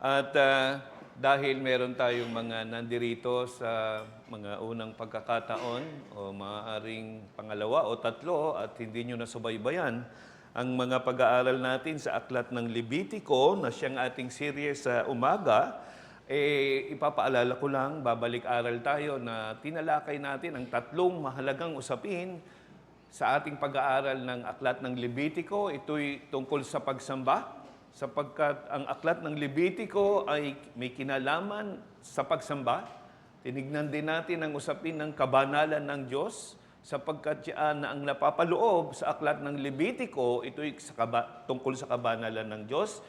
At dahil meron tayong mga nandirito sa mga unang pagkakataon o maaaring pangalawa o tatlo at hindi nyo nasubaybayan ang mga pag-aaral natin sa Aklat ng Levitico na siyang ating series sa umaga, ipapaalala ko lang, babalik-aral tayo na tinalakay natin ang tatlong mahalagang usapin sa ating pag-aaral ng Aklat ng Levitico. Ito'y tungkol sa pagsamba, sapagkat ang Aklat ng Levitico ay may kinalaman sa pagsamba. Tinignan din natin ang usapin ng kabanalan ng Diyos, sapagkat yan na ang napapaloob sa Aklat ng Levitico, ito'y tungkol sa kabanalan ng Diyos.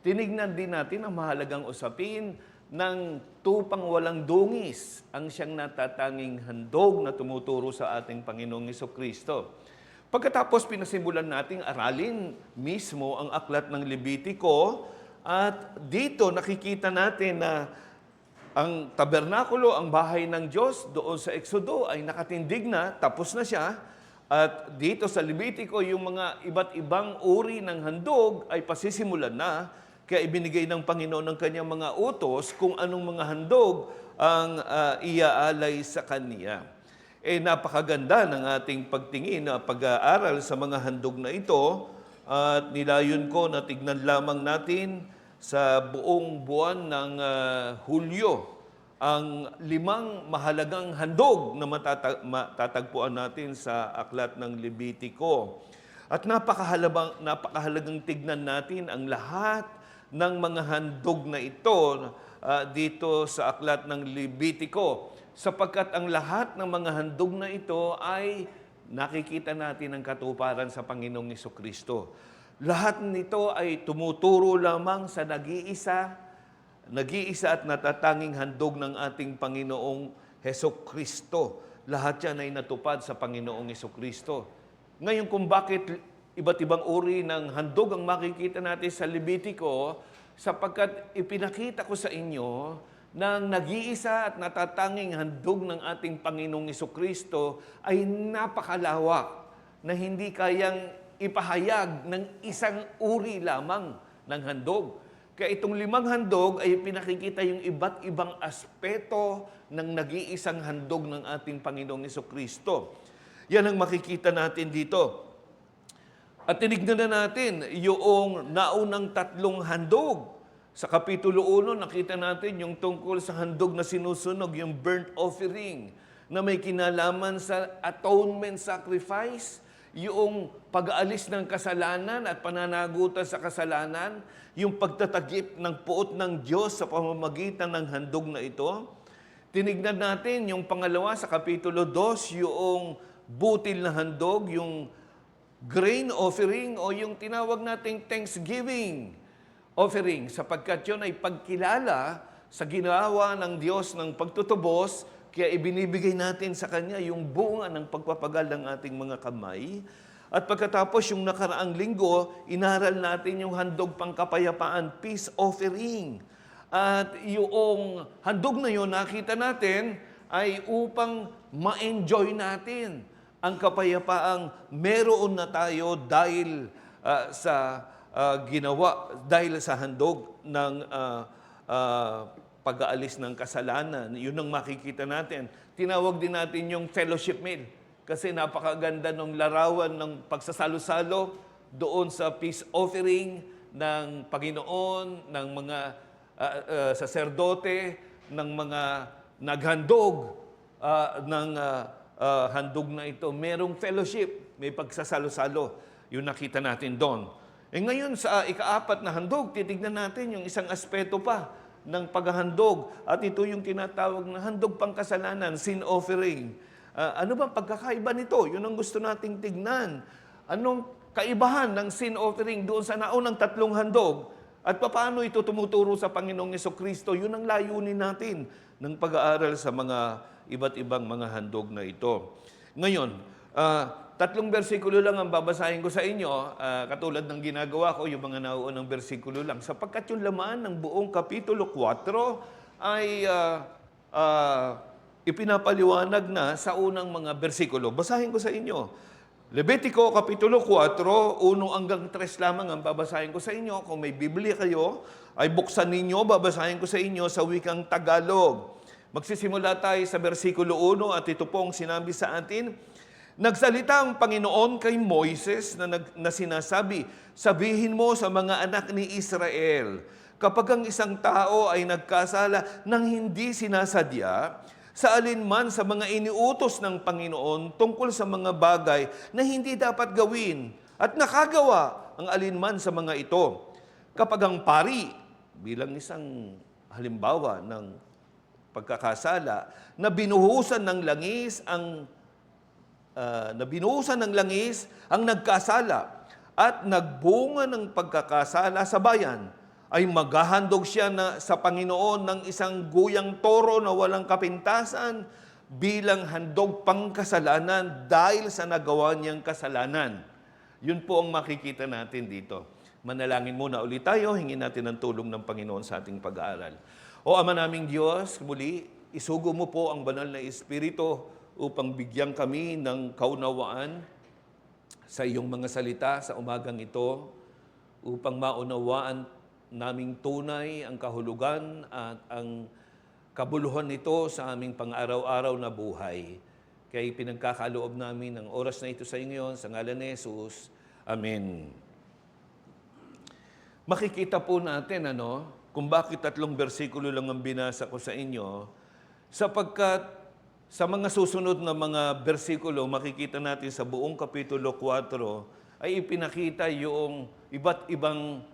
Tinignan din natin ang mahalagang usapin ng tupang walang dungis, ang siyang natatanging handog na tumuturo sa ating Panginoong Hesukristo. Pagkatapos pinasimulan nating aralin mismo ang Aklat ng Levitico, at dito nakikita natin na ang tabernakulo, ang bahay ng Diyos doon sa Exodo ay nakatindig na, tapos na siya. At dito sa Levitico, yung mga iba't ibang uri ng handog ay pasisimulan na, kaya ibinigay ng Panginoon ng kanyang mga utos kung anong mga handog ang iaalay sa Kanya. Napakaganda ng ating pagtingin na pag-aaral sa mga handog na ito, at nilayon ko na tignan lamang natin sa buong buwan ng Hulyo ang 5 mahalagang handog na matatagpuan natin sa Aklat ng Levitico. At napakahalagang tignan natin ang lahat ng mga handog na ito dito sa Aklat ng Levitico, sapagkat ang lahat ng mga handog na ito ay nakikita natin ang katuparan sa Panginoong Hesukristo. Lahat nito ay tumuturo lamang sa nag-iisa at natatanging handog ng ating Panginoong Hesukristo. Lahat yan ay natupad sa Panginoong Hesukristo. Ngayon, kung bakit iba't ibang uri ng handog ang makikita natin sa Levitico, sapagkat ipinakita ko sa inyo ng nag-iisa at natatanging handog ng ating Panginoong Hesukristo ay napakalawak na hindi kayang ipahayag ng isang uri lamang ng handog. Kaya itong 5 handog ay pinakikita yung iba't ibang aspeto ng nag-iisang handog ng ating Panginoong Hesukristo. Yan ang makikita natin dito. At tinignan na natin yung naunang 3 handog. Sa Kapitulo 1, nakita natin yung tungkol sa handog na sinusunog, yung burnt offering, na may kinalaman sa atonement sacrifice, yung pag-aalis ng kasalanan at pananagutan sa kasalanan, yung pagtatagip ng puot ng Diyos sa pamamagitan ng handog na ito. Tinignan natin yung pangalawa sa Kapitulo 2, yung butil na handog, yung grain offering o yung tinawag nating thanksgiving offering, sapagkat yun ay pagkilala sa ginawa ng Diyos ng pagtutubos, kaya ibinibigay natin sa Kanya yung bunga ng pagpapagal ng ating mga kamay. At pagkatapos yung nakaraang linggo, inaral natin yung handog pangkapayapaan, peace offering. At yung handog na yun, nakita natin, ay upang ma-enjoy natin ang kapayapaang meron na tayo dahil sa ginawa, dahil sa handog ng pag-aalis ng kasalanan. Yun ang makikita natin. Tinawag din natin yung fellowship meal, kasi napakaganda ng larawan ng pagsasalo-salo doon sa peace offering ng Panginoon, ng mga saserdote, ng mga naghandog ng handog na ito. Merong fellowship, may pagsasalo-salo. Yun nakita natin doon. Ngayon sa ika-4 na handog, titignan natin yung isang aspeto pa ng paghahandog. At ito yung tinatawag na handog pangkasalanan, sin offering. Ano ba pagkakaiba nito? Yun ang gusto nating tignan. Anong kaibahan ng sin offering doon sa naunang 3 handog? At paano ito tumuturo sa Panginoong Hesukristo? Yun ang layunin natin ng pag-aaral sa mga iba't ibang mga handog na ito. Ngayon, 3 bersikulo lang ang babasahin ko sa inyo, katulad ng ginagawa ko, yung mga nauunang bersikulo lang, sapagkat yung laman ng buong Kapitulo 4 ay ipinapaliwanag na sa unang mga bersikulo. Basahin ko sa inyo. Levitico Kapitulo 4, 1 hanggang 3 lamang ang babasahin ko sa inyo. Kung may Biblia kayo, ay buksan ninyo, babasahin ko sa inyo sa wikang Tagalog. Magsisimula tayo sa versikulo 1 at ito pong sinabi sa atin, nagsalita ang Panginoon kay Moises na sinasabi, sabihin mo sa mga anak ni Israel, kapag ang isang tao ay nagkasala ng hindi sinasadya, sa alinman sa mga iniutos ng Panginoon tungkol sa mga bagay na hindi dapat gawin at nakagawa ang alinman sa mga ito. Kapag ang pari, bilang isang halimbawa ng pagkakasala, na binuhusan ng langis ang nagkasala at nagbunga ng pagkakasala sa bayan, ay maghahandog siya sa Panginoon ng isang guyang toro na walang kapintasan bilang handog pangkasalanan dahil sa nagawa niyang kasalanan. Yun po ang makikita natin dito. Manalangin muna ulit tayo, hingin natin ang tulong ng Panginoon sa ating pag-aaral. O Ama naming Diyos, muli, isugo mo po ang banal na Espiritu upang bigyan kami ng kaunawaan sa iyong mga salita sa umagang ito, upang maunawaan naming tunay ang kahulugan at ang kabuluhan nito sa aming pang-araw-araw na buhay. Kaya pinagkakaloob namin ang oras na ito sa inyo, sa ngalan ni Jesus. Amen. Makikita po natin kung bakit 3 bersikulo lang ang binasa ko sa inyo, sapagkat sa mga susunod na mga bersikulo, makikita natin sa buong Kapitulo 4, ay ipinakita yung iba't ibang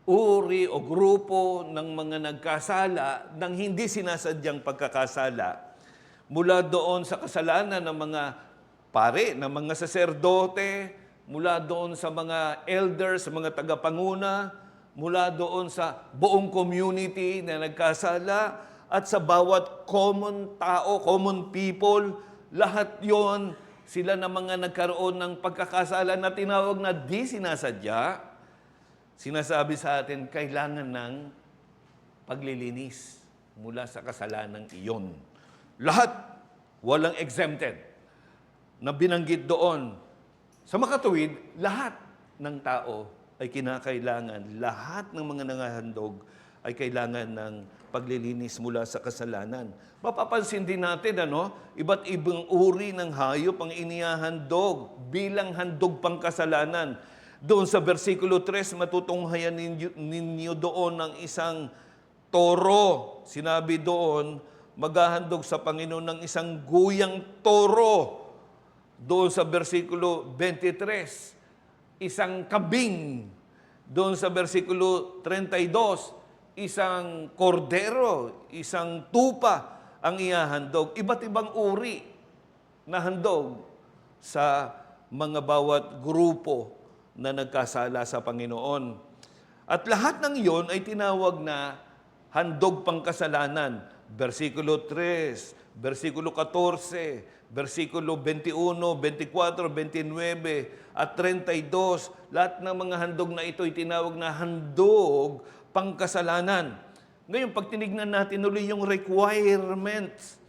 uri o grupo ng mga nagkasala ng hindi sinasadyang pagkakasala. Mula doon sa kasalanan ng mga pare, ng mga saserdote, mula doon sa mga elders, sa mga tagapanguna, mula doon sa buong community na nagkasala, at sa bawat common tao, common people, lahat yon sila na mga nagkaroon ng pagkakasala na tinawag na di sinasadya. Sinasabi sa atin, kailangan ng paglilinis mula sa kasalanang iyon. Lahat, walang exempted, na binanggit doon. Sa makatuwid, lahat ng tao ay kinakailangan, lahat ng mga nangahandog ay kailangan ng paglilinis mula sa kasalanan. Mapapansin din natin, iba't ibang uri ng hayop ang inihahandog bilang handog pang kasalanan. Doon sa versikulo 3, matutunghayan ninyo doon ng isang toro. Sinabi doon, maghahandog sa Panginoon ng isang guyang toro. Doon sa versikulo 23, isang kabing. Doon sa versikulo 32, isang kordero, isang tupa ang ihahandog. Iba't ibang uri na handog sa mga bawat grupo na nagkasala sa Panginoon. At lahat ng iyon ay tinawag na handog pangkasalanan. Versikulo 3, versikulo 14, versikulo 21, 24, 29, at 32. Lahat ng mga handog na ito ay tinawag na handog pangkasalanan. Ngayon, pag tinignan natin uli yung requirements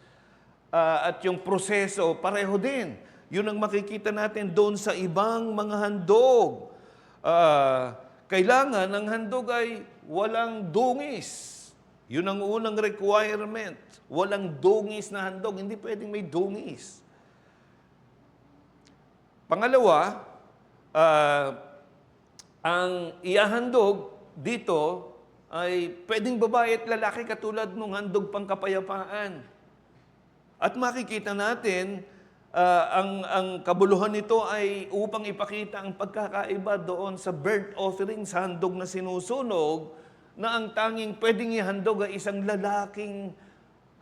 at yung proseso, pareho din. Yun ang makikita natin doon sa ibang mga handog. Kailangan ang handog ay walang dungis. Yun ang unang requirement. Walang dungis na handog. Hindi pwedeng may dungis. Pangalawa, ang ihahandog dito ay pwedeng babae at lalaki katulad ng handog pangkapayapaan. At makikita natin, ang kabuluhan nito ay upang ipakita ang pagkakaiba doon sa burnt offering, sa handog na sinusunog, na ang tanging pwedeng ihandog ay isang lalaking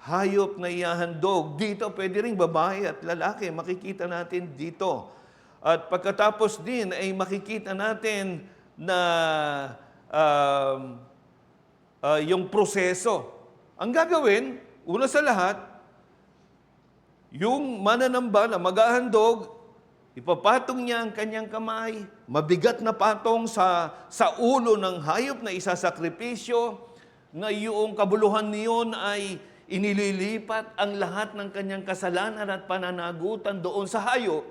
hayop na ihahandog. Dito pwede ring babae at lalaki, makikita natin dito. At pagkatapos din ay makikita natin na yung proseso. Ang gagawin, una sa lahat, yung mananamba na maghahandog, ipapatong niya ang kanyang kamay, mabigat na patong sa ulo ng hayop na isasakripisyo, na yung kabuluhan niyon ay inililipat ang lahat ng kanyang kasalanan at pananagutan doon sa hayop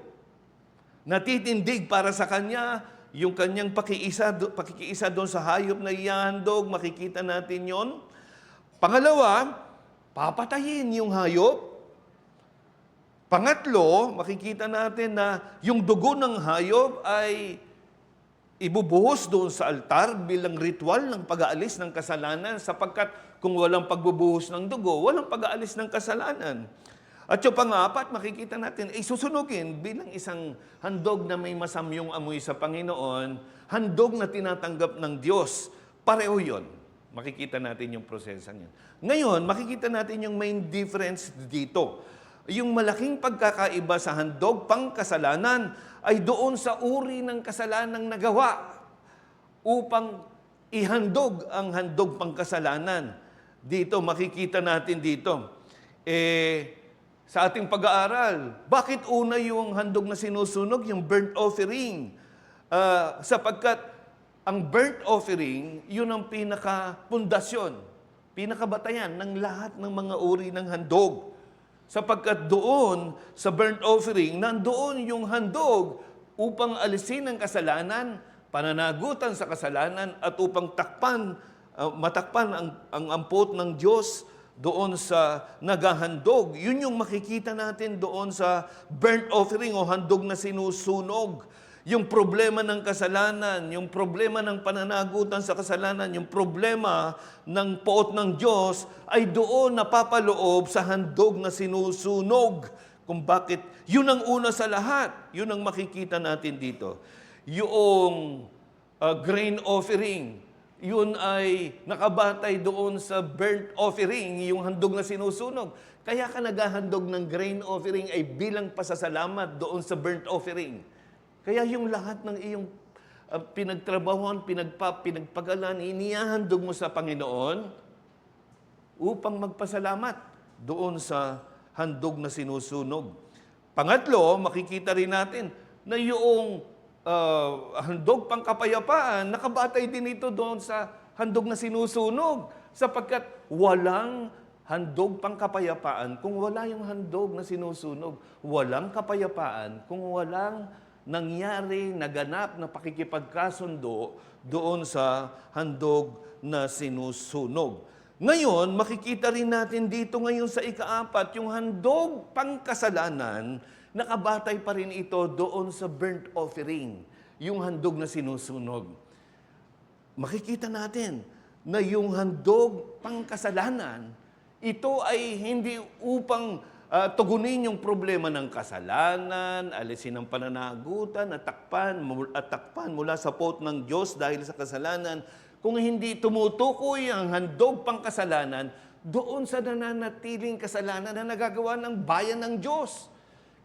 Natitindig para sa kanya yung kanyang pakikiisa doon sa hayop na ihahandog, makikita natin yon. Pangalawa, papatayin yung hayop. Pangatlo, makikita natin na yung dugo ng hayop ay ibubuhos doon sa altar bilang ritual ng pag-aalis ng kasalanan sapagkat kung walang pagbubuhos ng dugo, walang pag-aalis ng kasalanan. At yung pang-apat, makikita natin, ay susunugin bilang isang handog na may masamyong amoy sa Panginoon, handog na tinatanggap ng Diyos. Pareho yun. Makikita natin yung proseso niyan. Ngayon, makikita natin yung main difference dito. Yung malaking pagkakaiba sa handog pangkasalanan ay doon sa uri ng kasalanang nagawa upang ihandog ang handog pangkasalanan. Dito, makikita natin dito. Sa ating pag-aaral, bakit una yung handog na sinusunog, yung burnt offering? Sapagkat ang burnt offering, yun ang pinaka-pundasyon, pinakabatayan ng lahat ng mga uri ng handog. Sapagkat doon, sa burnt offering, nandoon yung handog upang alisin ang kasalanan, pananagutan sa kasalanan, at upang matakpan ang ampot ng Diyos doon sa naghahandog. Yun yung makikita natin doon sa burnt offering o handog na sinusunog. Yung problema ng kasalanan, yung problema ng pananagutan sa kasalanan, yung problema ng poot ng Diyos ay doon napapaloob sa handog na sinusunog. Kung bakit, yun ang una sa lahat. Yun ang makikita natin dito. Yung grain offering, yun ay nakabatay doon sa burnt offering, yung handog na sinusunog. Kaya ka naghahandog ng grain offering ay bilang pasasalamat doon sa burnt offering. Kaya yung lahat ng iyong pinagtrabahuan, pinagpagalan, inihahandog mo sa Panginoon upang magpasalamat doon sa handog na sinusunog. Pangatlo, makikita rin natin na yung handog pangkapayapaan, nakabatay din ito doon sa handog na sinusunog. Sapagkat walang handog pangkapayapaan kung wala yung handog na sinusunog. Walang kapayapaan kung walang nangyari, naganap na pakikipagkasundo doon sa handog na sinusunog. Ngayon, makikita rin natin dito ngayon sa ika-4, yung handog pangkasalanan, nakabatay pa rin ito doon sa burnt offering, yung handog na sinusunog. Makikita natin na yung handog pangkasalanan, ito ay hindi upang tugunin yung problema ng kasalanan, alisin ang pananagutan, at takpan mula sa poot ng Diyos dahil sa kasalanan. Kung hindi tumutukoy ang handog pangkasalanan doon sa nananatiling kasalanan na nagagawa ng bayan ng Diyos.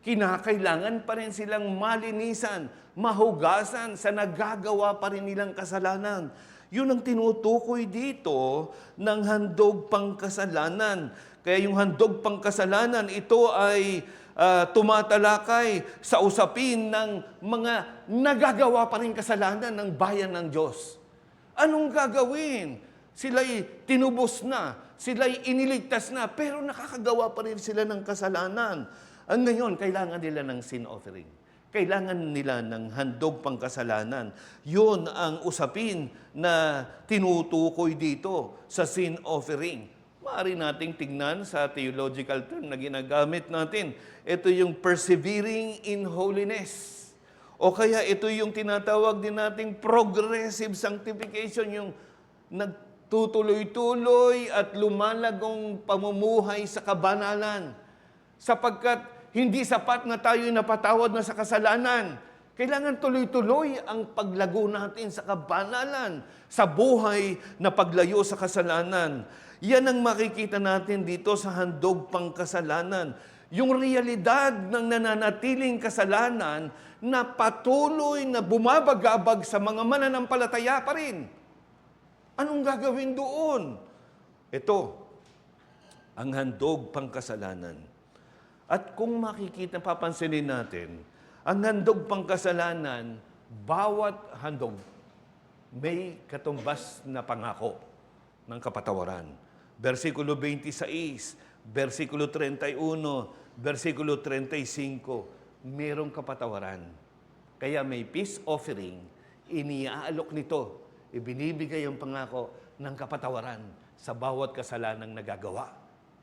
Kinakailangan pa rin silang malinisan, mahugasan sa nagagawa pa rin nilang kasalanan. Yun ang tinutukoy dito ng handog pangkasalanan. Kaya yung handog pangkasalanan, ito ay tumatalakay sa usapin ng mga nagagawa pa rin kasalanan ng bayan ng Diyos. Anong gagawin? Sila'y tinubos na, sila'y iniligtas na, pero nakakagawa pa rin sila ng kasalanan. Ang ngayon, kailangan nila ng sin offering. Kailangan nila ng handog pangkasalanan. Yun ang usapin na tinutukoy dito sa sin offering. Maaari nating tignan sa theological term na ginagamit natin. Ito yung persevering in holiness. O kaya ito yung tinatawag din nating progressive sanctification, yung nagtutuloy-tuloy at lumalagong pamumuhay sa kabanalan. Sapagkat hindi sapat na tayo'y napatawad na sa kasalanan. Kailangan tuloy-tuloy ang paglago natin sa kabanalan, sa buhay na paglayo sa kasalanan. Yan ang makikita natin dito sa handog pangkasalanan. Yung realidad ng nananatiling kasalanan na patuloy na bumabagabag sa mga mananampalataya pa rin. Anong gagawin doon? Ito, ang handog pangkasalanan. At kung makikita, papansinin natin, ang handog pangkasalanan, bawat handog may katumbas na pangako ng kapatawaran. Versikulo 26, versikulo 31, versikulo 35, merong kapatawaran. Kaya may peace offering, iniaalok nito, ibinibigay ang pangako ng kapatawaran sa bawat kasalanang nagagawa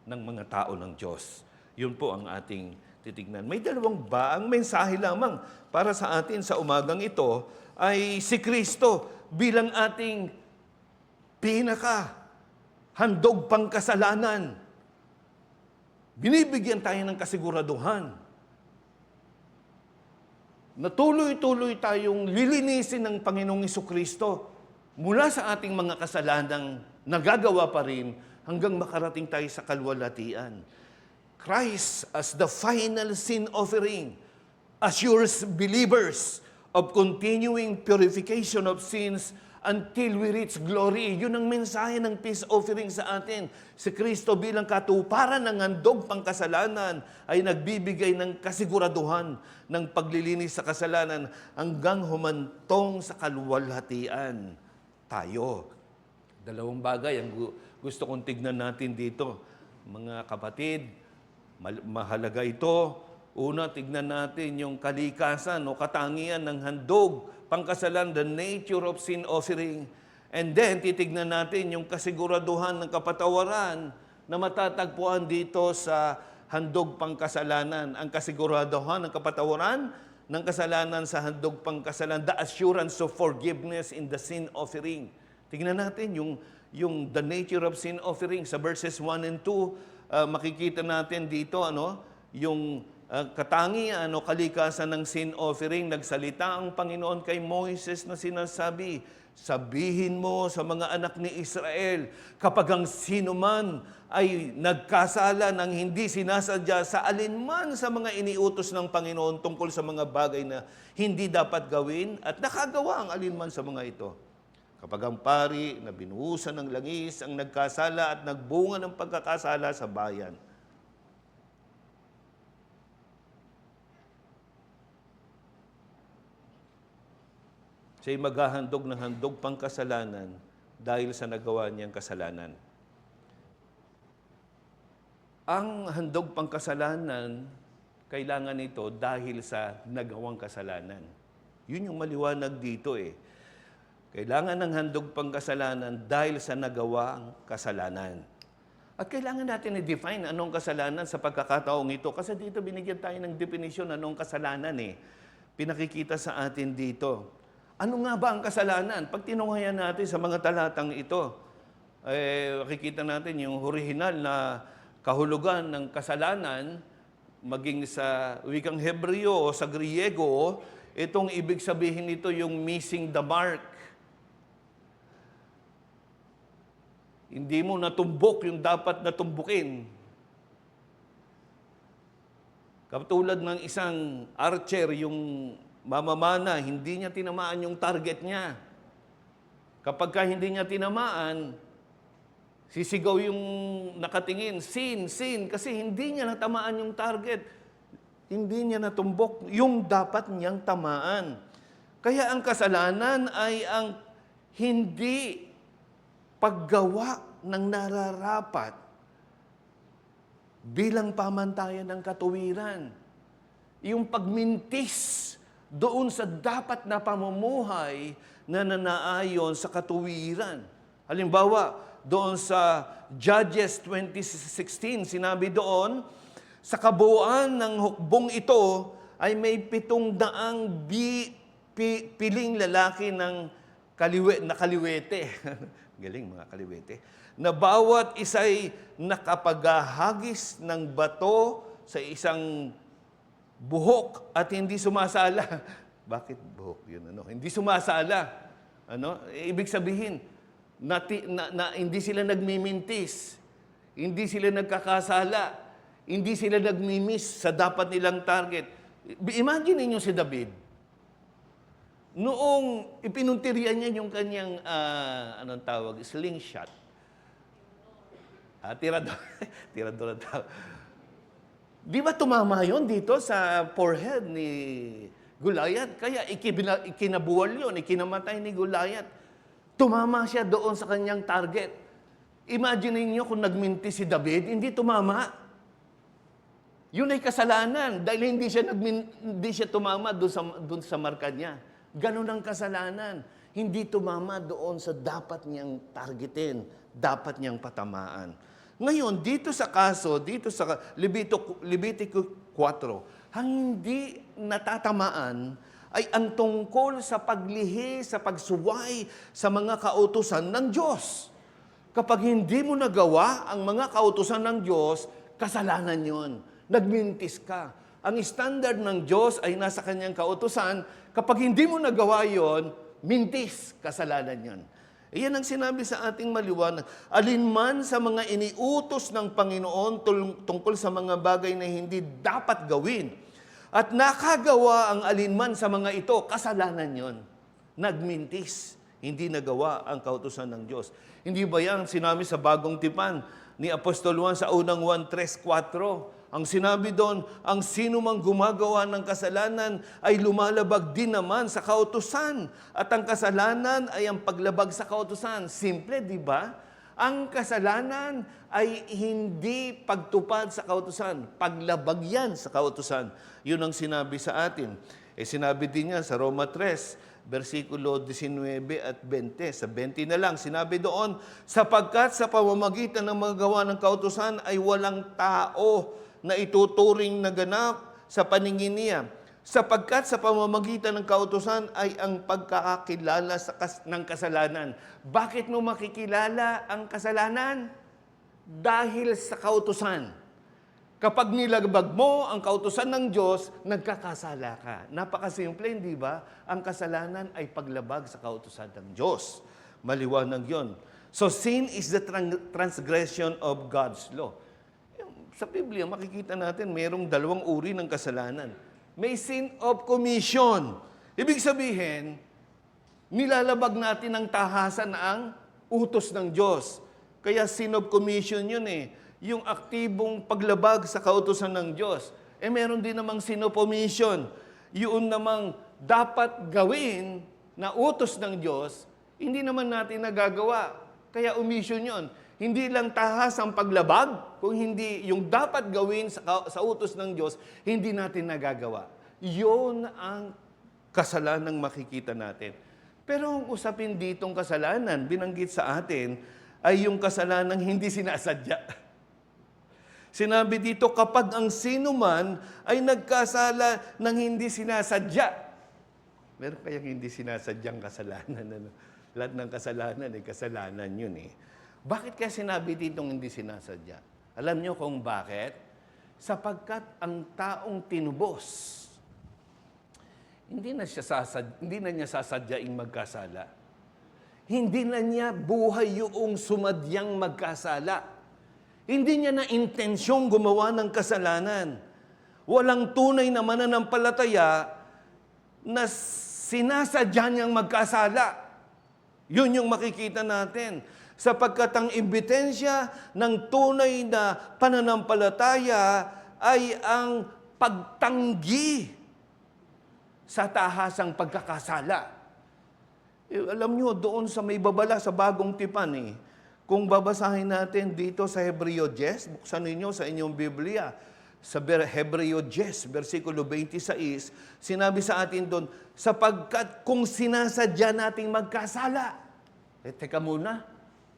ng mga tao ng Diyos. Yun po ang ating titignan. May dalawang ang mensahe lamang para sa atin sa umagang ito ay si Kristo bilang ating handog pangkasalanan. Binibigyan tayo ng kasiguraduhan na tuloy-tuloy tayong lilinisin ng Panginoong Jesucristo mula sa ating mga kasalanang nagagawa pa rin hanggang makarating tayo sa kalwalhatian. Christ as the final sin offering assures believers of continuing purification of sins until we reach glory. Yun ang mensahe ng peace offering sa atin. Si Kristo bilang katuparan ng handog pangkasalanan ay nagbibigay ng kasiguraduhan ng paglilinis sa kasalanan hanggang humantong sa kalwalhatian tayo. Dalawang bagay ang gusto kong tignan natin dito. Mga kapatid, mahalaga ito. Una, tignan natin yung kalikasan o katangian ng handog pangkasalan, the nature of sin offering. And then, titignan natin yung kasiguraduhan ng kapatawaran na matatagpuan dito sa handog pangkasalanan. Ang kasiguraduhan ng kapatawaran ng kasalanan sa handog pangkasalan, the assurance of forgiveness in the sin offering. Tignan natin yung the nature of sin offering sa verses 1 and 2. Makikita natin dito yung katangian o kalikasan ng sin offering. Nagsalita ang Panginoon kay Moises na sinasabi, sabihin mo sa mga anak ni Israel, kapag ang sino man ay nagkasala ng hindi sinasadya sa alinman sa mga iniutos ng Panginoon tungkol sa mga bagay na hindi dapat gawin at nakagawa ang alinman sa mga ito. Kapag ang pari na binuhusan ng langis ang nagkasala at nagbunga ng pagkakasala sa bayan, siya'y maghahandog ng handog pangkasalanan dahil sa nagawa niyang kasalanan. Ang handog pangkasalanan, kailangan ito dahil sa nagawang kasalanan. Yun yung maliwanag dito Kailangan ng handog pangkasalanan dahil sa nagawang kasalanan. At kailangan natin i-define anong kasalanan sa pagkakataong ito. Kasi dito binigyan tayo ng definition anong kasalanan Pinakikita sa atin dito. Ano nga ba ang kasalanan? Pag tinunghayan natin sa mga talatang ito, makikita natin yung original na kahulugan ng kasalanan, maging sa wikang Hebreo o sa Griego, itong ibig sabihin nito yung missing the mark. Hindi mo natumbok yung dapat natumbukin. Katulad ng isang archer, yung mamamana, hindi niya tinamaan yung target niya. Kapag hindi niya tinamaan, sisigaw yung nakatingin, sin, kasi hindi niya natamaan yung target. Hindi niya natumbok yung dapat niyang tamaan. Kaya ang kasalanan ay ang hindi paggawa ng nararapat bilang pamantayan ng katuwiran. Yung pagmintis doon sa dapat na pamumuhay na nanaayon sa katuwiran. Halimbawa, doon sa Judges 20:16, sinabi doon, sa kabuuan ng hukbong ito ay may 700 piling lalaki ng kaliwete. Galing mga kaliwete. Na bawat isa'y nakapaghahagis ng bato sa isang buhok at hindi sumasala. Bakit buhok yun? Hindi sumasala. Ibig sabihin, hindi sila nagmimintis, hindi sila nagkakasala, hindi sila nagmimiss sa dapat nilang target. Imagine niyo si David. Noong ipinuntiryan niya yung kanyang, slingshot. Tirador ang tawag. Di ba tumama yun dito sa forehead ni Goliath? Kaya ikinabuwal yun, ikinamatay ni Goliath. Tumama siya doon sa kanyang target. Imagine niyo kung nagminti si David, hindi tumama. Yun ay kasalanan dahil hindi siya tumama doon sa marka niya. Ganun ang kasalanan. Hindi tumama doon sa dapat niyang targetin, dapat niyang patamaan. Ngayon, dito sa kaso, dito sa Levitico 4, ang hindi natatamaan ay ang tungkol sa paglihi, sa pagsuway sa mga kautusan ng Diyos. Kapag hindi mo nagawa ang mga kautusan ng Diyos, kasalanan yon. Nagmintis ka. Ang standard ng Diyos ay nasa kanyang kautusan. Kapag hindi mo nagawa yon, mintis, kasalanan yon. Iyan ang sinabi sa ating maliwanag. Alinman sa mga iniutos ng Panginoon tungkol sa mga bagay na hindi dapat gawin, at nakagawa ang alinman sa mga ito, kasalanan yon. Nagmintis, hindi nagawa ang kautusan ng Diyos. Hindi ba yan sinabi sa Bagong Tipan ni Apostol Juan sa unang 1:3-4? Ang sinabi doon, ang sino mang gumagawa ng kasalanan ay lumalabag din naman sa kautusan. At ang kasalanan ay ang paglabag sa kautusan. Simple, di ba? Ang kasalanan ay hindi pagtupad sa kautusan. Paglabag yan sa kautusan. Yun ang sinabi sa atin. Sinabi din yan sa Roma 3, versikulo 19 at 20. Sa 20 na lang, sinabi doon, sapagkat sa pamamagitan ng mga gawa ng kautusan ay walang tao na ituturing na ganap sa paningin niya. Sapagkat sa pamamagitan ng kautusan ay ang pagkakakilala ng kasalanan. Bakit mo makikilala ang kasalanan? Dahil sa kautusan. Kapag nilabag mo ang kautusan ng Diyos, nagkakasala ka. Napakasimple, hindi ba? Ang kasalanan ay paglabag sa kautusan ng Diyos. Maliwanag yon. So sin is the transgression of God's law. Sa Biblia, makikita natin, mayroong dalawang uri ng kasalanan. May sin of commission. Ibig sabihin, nilalabag natin ang tahasan ang utos ng Diyos. Kaya sin of commission yun eh. Yung aktibong paglabag sa kautusan ng Diyos. Meron din namang sin of omission. Yun namang dapat gawin na utos ng Diyos, hindi naman natin nagagawa. Kaya omission yun. Hindi lang tahas ang paglabag, kung hindi yung dapat gawin sa utos ng Diyos, hindi natin nagagawa. Yun ang kasalanang makikita natin. Pero ang usapin ditong kasalanan, binanggit sa atin, ay yung kasalanang hindi sinasadya. Sinabi dito, kapag ang sino man ay nagkasala ng hindi sinasadya. Meron kayang hindi sinasadyang kasalanan. Ano? Lahat ng kasalanan ay kasalanan yun eh. Bakit kaya sinabi ditong hindi sinasadya? Alam niyo kung bakit? Sapagkat ang taong tinubos, hindi na niya sasadyaing magkasala. Hindi na niya buhay yung sumadyang magkasala. Hindi niya na intensyong gumawa ng kasalanan. Walang tunay na mananampalataya na sinasadya niyang magkasala. Yun yung makikita natin. Sapagkat ang ebidensya ng tunay na pananampalataya ay ang pagtanggi sa tahasang pagkakasala. Alam nyo, doon sa may babala sa Bagong Tipan kung babasahin natin dito sa Hebreo 10, buksan ninyo sa inyong Biblia, sa Hebreo 10, versikulo 26, sinabi sa atin doon, sapagkat kung sinasadya nating magkasala, teka muna,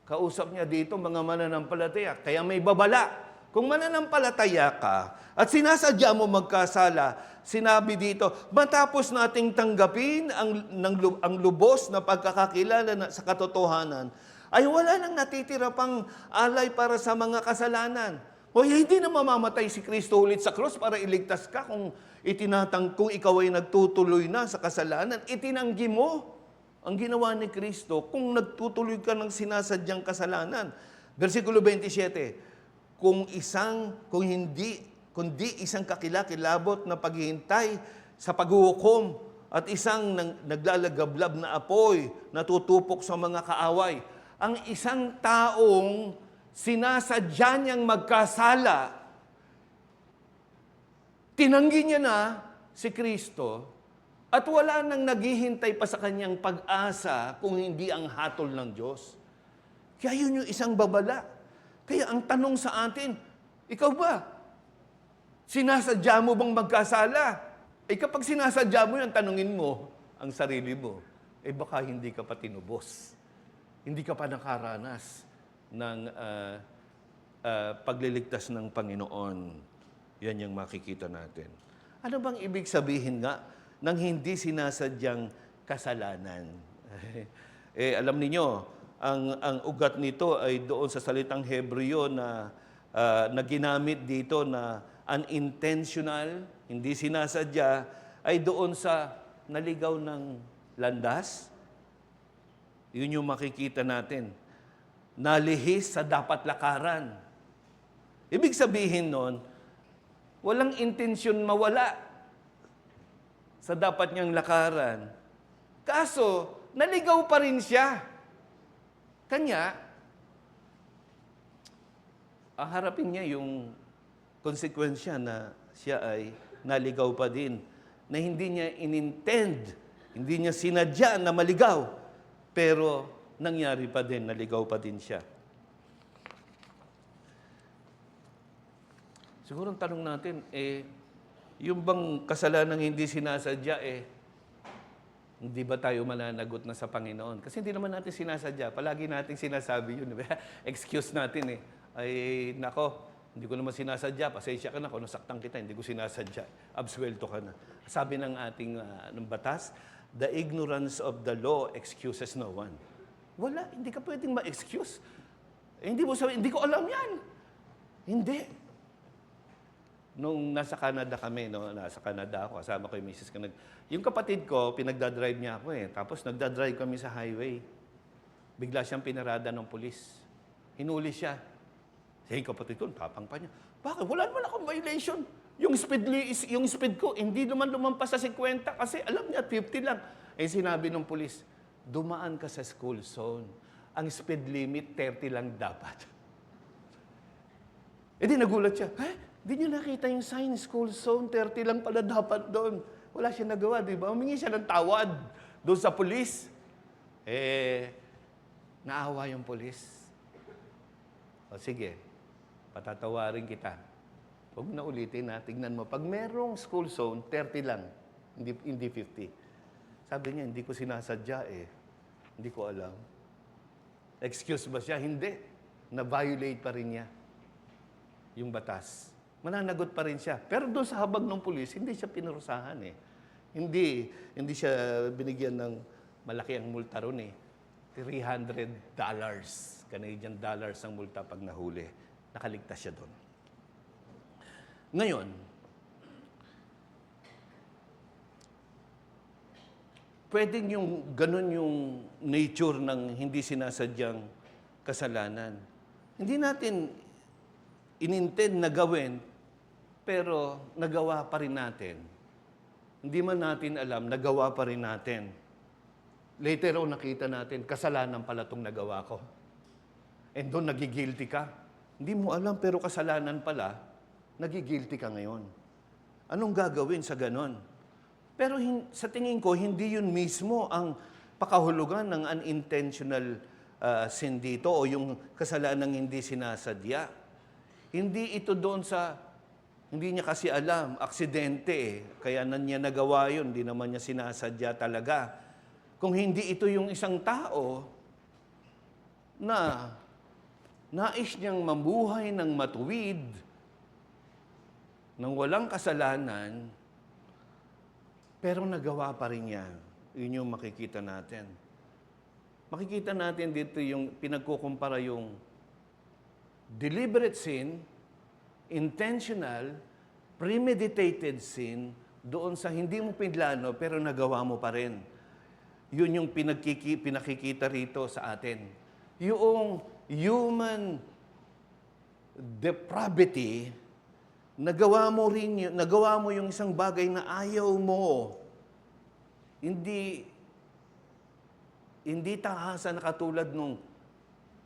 kausap niya dito mga mananampalataya. Kaya may babala. Kung mananampalataya ka at sinasadya mo magkasala, sinabi dito, matapos nating tanggapin ang lubos na pagkakakilala sa katotohanan, ay wala nang natitira pang alay para sa mga kasalanan. O hindi na mamamatay si Kristo ulit sa cross para iligtas ka kung ikaw ay nagtutuloy na sa kasalanan. Itinanggi mo ang ginawa ni Kristo kung nagtutuloy ka ng sinasadyang kasalanan. Versikulo 27, kundi isang kakilakilabot na paghihintay sa paghuhukom at isang naglalagablab na apoy na tutupok sa mga kaaway. Ang isang taong sinasadya niyang magkasala, tinanggi niya na si Kristo, at wala nang naghihintay pa sa kanyang pag-asa kung hindi ang hatol ng Diyos. Kaya yun yung isang babala. Kaya ang tanong sa atin, ikaw ba? Sinasadya mo bang magkasala? Kapag sinasadya mo yan, tanungin mo ang sarili mo, baka hindi ka pa tinubos. Hindi ka pa nakaranas ng pagliligtas ng Panginoon. Yan yung makikita natin. Ano bang ibig sabihin nga ng hindi sinasadyang kasalanan? Alam niyo, ang ugat nito ay doon sa salitang Hebreo na ginamit dito na unintentional, hindi sinasadya, ay doon sa naligaw ng landas. Yun yung makikita natin. Nalihis sa dapat lakaran. Ibig sabihin nun, walang intensyon mawala sa dapat niyang lakaran. Kaso, naligaw pa rin siya. Kanya, harapin niya yung konsekwensya na siya ay naligaw pa din, na hindi niya inintend, hindi niya sinadya na maligaw, pero nangyari pa din, naligaw pa din siya. Siguro ang tanong natin, yung bang kasalanang hindi sinasadya, hindi ba tayo mananagot na sa Panginoon? Kasi hindi naman natin sinasadya. Palagi natin sinasabi yun. Excuse natin nako, hindi ko naman sinasadya. Pasensya ka na kung nasaktan kita. Hindi ko sinasadya. Absuelto ka na. Sabi ng ating ng batas, the ignorance of the law excuses no one. Wala. Hindi ka pwedeng ma-excuse. Hindi mo sabihin, hindi ko alam yan. Hindi. Nung nasa Canada kami, nasa Canada ako, kasama ko yung misis ko. Yung kapatid ko, pinagdadrive niya ako Tapos nagdadrive kami sa highway. Bigla siyang pinarada ng pulis. Hinuli siya. Yung kapatid ko, tapang pa niya. Bakit? Wala naman akong violation. Yung speed ko, hindi naman lumampas sa 50 kasi alam niya, 50 lang. Sinabi ng pulis, dumaan ka sa school zone. Ang speed limit, 30 lang dapat. Di nagulat siya. Di niyo nakita yung sign, school zone, 30 lang pala dapat doon. Wala siya nagawa, di ba? Humingi siya ng tawad doon sa pulis. Naawa yung pulis. O sige, patatawarin kita. Huwag na ulitin na, tignan mo. Pag merong school zone, 30 lang, hindi 50. Sabi niya, hindi ko sinasadya Hindi ko alam. Excuse ba siya? Hindi. Na-violate pa rin niya yung batas. Mananagot pa rin siya. Pero doon sa habag ng pulis, hindi siya pinurusahan Hindi siya binigyan ng malaki ang multa ron $300 Canadian dollars ang multa pag nahuli. Nakaligtas siya doon. Ngayon, pwedeng ganun yung nature ng hindi sinasadyang kasalanan. Hindi natin inintend na gawin, pero nagawa pa rin natin. Hindi man natin alam, nagawa pa rin natin. Later on, nakita natin, kasalanan pala itong nagawa ko. And doon, nagigilty ka. Hindi mo alam, pero kasalanan pala, nagigilty ka ngayon. Anong gagawin sa ganon? Pero sa tingin ko, hindi yun mismo ang pakahulugan ng unintentional sin dito o yung kasalanang hindi sinasadya. Hindi ito doon hindi niya kasi alam, aksidente kaya niya nagawa yun, hindi naman niya sinasadya talaga. Kung hindi ito yung isang tao na nais niyang mamuhay ng matuwid, nang walang kasalanan, pero nagawa pa rin niya. Yun yung makikita natin. Makikita natin dito yung pinagkukumpara yung deliberate sin, intentional, premeditated sin, doon sa hindi mo pinlano pero nagawa mo pa rin. Yun yung pinakikita rito sa atin. Yung human depravity, nagawa mo yung isang bagay na ayaw mo. Hindi tahasa na katulad nung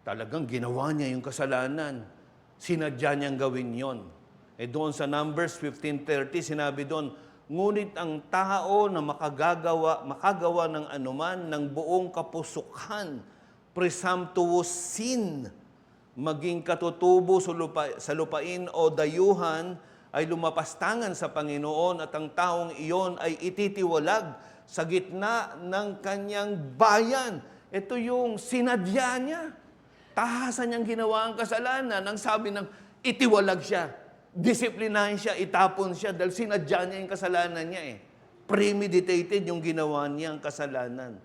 talagang ginawa niya yung kasalanan. Sinadya niyang gawin yon. Doon sa Numbers 15:30, sinabi doon, ngunit ang tao na makagawa ng anuman ng buong kapusukan, presumptuous sin, maging katutubo sa lupain o dayuhan, ay lumapastangan sa Panginoon at ang taong iyon ay ititiwalag sa gitna ng kanyang bayan. Ito yung sinadya niya. Tahasan niyang ginawa ang kasalanan. Ang sabi ng itiwalag siya, disiplinahin siya, itapon siya dahil sinadya niya yung kasalanan niya eh. Premeditated yung ginawa niyang kasalanan.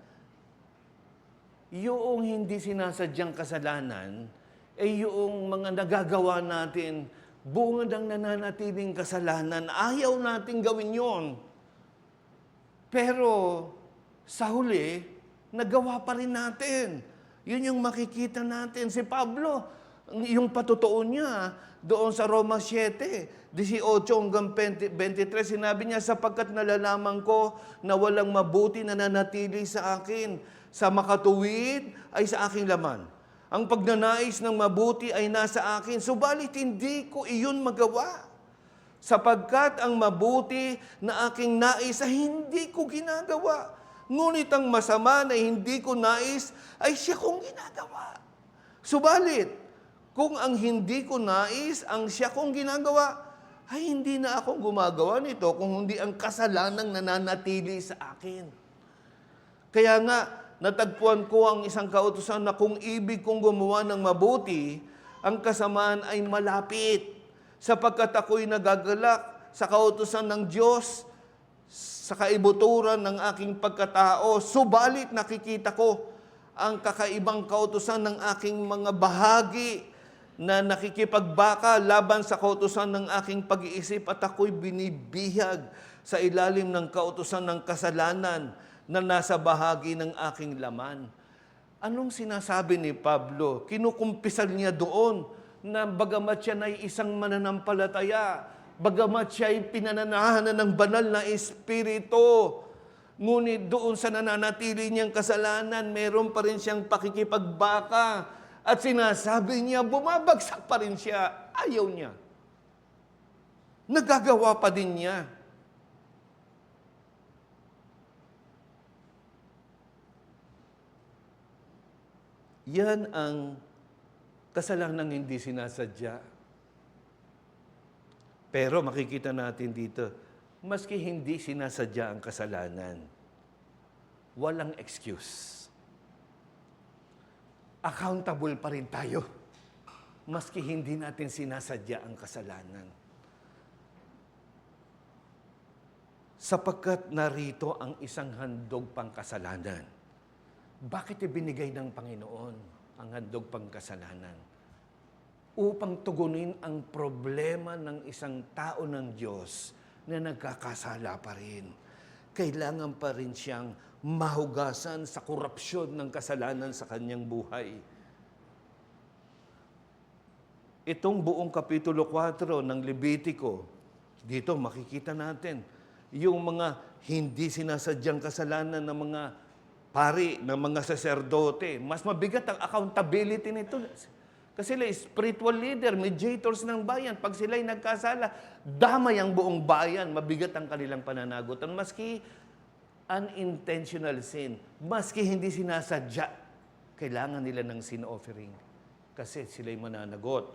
Yung hindi sinasadyang kasalanan, ay yung mga nagagawa natin, bunga ng nananatiling kasalanan. Ayaw natin gawin yon. Pero sa huli, nagawa pa rin natin. Yun yung makikita natin. Si Pablo, yung patotoo niya, doon sa Roma 7, 18 hanggang 23, sinabi niya, sapagkat nalalaman ko na walang mabuti na nanatili sa akin, sa makatuwid ay sa aking laman. Ang pagnanais ng mabuti ay nasa akin, subalit hindi ko iyon magawa. Sapagkat ang mabuti na aking nais ay hindi ko ginagawa. Ngunit ang masama na hindi ko nais ay siya kong ginagawa. Subalit, kung ang hindi ko nais ang siya kong ginagawa, ay hindi na akong gumagawa nito kung hindi ang kasalanang nananatili sa akin. Kaya nga, natagpuan ko ang isang kautusan na kung ibig kong gumawa ng mabuti, ang kasamaan ay malapit. Sapagkat ako'y nagagalak sa kautusan ng Diyos, sa kaibuturan ng aking pagkatao, subalit nakikita ko ang kakaibang kautusan ng aking mga bahagi na nakikipagbaka laban sa kautusan ng aking pag-iisip at ako'y binibihag sa ilalim ng kautusan ng kasalanan na nasa bahagi ng aking laman. Anong sinasabi ni Pablo? Kinukumpisal niya doon na bagamat siya ay isang mananampalataya, bagamat siya ay pinananahanan ng banal na espiritu, ngunit doon sa nananatili niyang kasalanan, meron pa rin siyang pakikipagbaka. At sinasabi niya, bumabagsak pa rin siya. Ayaw niya. Nagagawa pa din niya. Yan ang kasalanang hindi sinasadya. Pero makikita natin dito, maski hindi sinasadya ang kasalanan, walang excuse. Accountable pa rin tayo, maski hindi natin sinasadya ang kasalanan. Sapagkat narito ang isang handog pangkasalanan. Bakit ibinigay ng Panginoon ang handog pangkasalanan? Upang tugunin ang problema ng isang tao ng Diyos na nagkakasala pa rin. Kailangan pa rin siyang mahugasan sa korupsyon ng kasalanan sa kanyang buhay. Itong buong Kapitulo 4 ng Levitico, dito makikita natin yung mga hindi sinasadyang kasalanan ng mga pari, ng mga saserdote. Mas mabigat ang accountability nito. Kasi sila spiritual leader, mediators ng bayan. Pag sila'y nagkasala, damay ang buong bayan. Mabigat ang kanilang pananagutan. Maski unintentional sin, maski hindi sinasadya, kailangan nila ng sin offering. Kasi sila'y mananagot.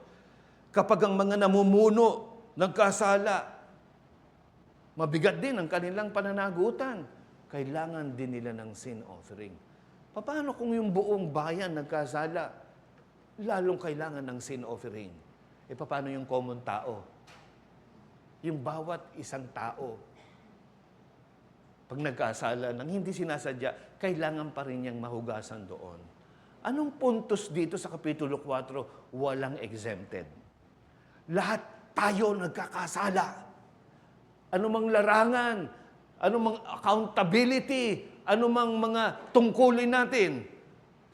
Kapag ang mga namumuno nagkasala, mabigat din ang kanilang pananagutan. Kailangan din nila ng sin offering. Paano kung yung buong bayan nagkasala? Lalong kailangan ng sin offering. Paano yung common tao? Yung bawat isang tao, pag nagkasala ng hindi sinasadya, kailangan pa rin niyang mahugasan doon. Anong puntos dito sa Kapitulo 4? Walang exempted. Lahat tayo nagkakasala. Anumang larangan, anumang accountability, anumang mga tungkulin natin